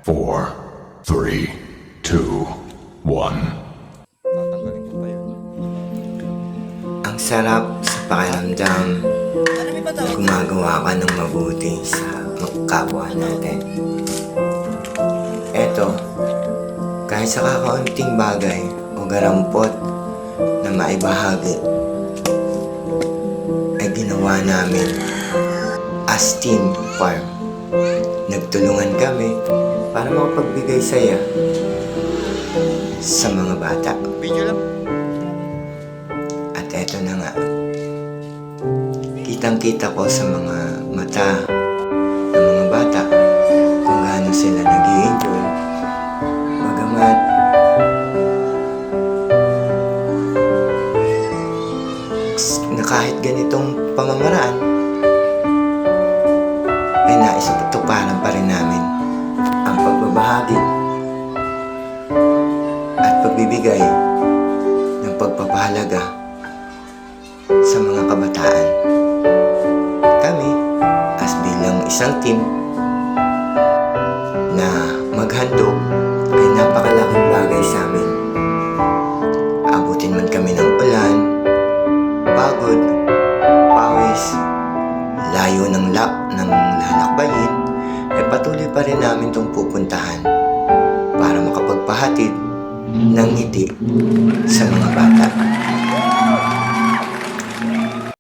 4, 3, 2, 1. Tatanggalin ko pa yun. Ang sarap sa pakiramdam na gumagawa ka ng mabuti sa kapwa natin. Eto, kahit sa kakaunting bagay o garampot na maibahagi, ay ginawa namin as Team Farm. Nagtulungan kami para makapagbigay saya sa mga bata. Video lang. At eto na nga, kitang-kita ko sa mga mata ng mga bata kung gaano sila nag-i-enjoy. Bagamat na kahit ganitong pamamaraan ay naisatutuparan pa rin namin ang pagbabahagi at pagbibigay ng pagpapahalaga sa mga kabataan. Kami, as bilang isang team na maghandog, ay napakalaking bagay sa amin. Abutin man kami ng ulan, pagod, pawis, layo ng lalakbayin, ay patuloy pa rin namin itong pupuntahan para makapagpahatid ng ngiti sa mga bata.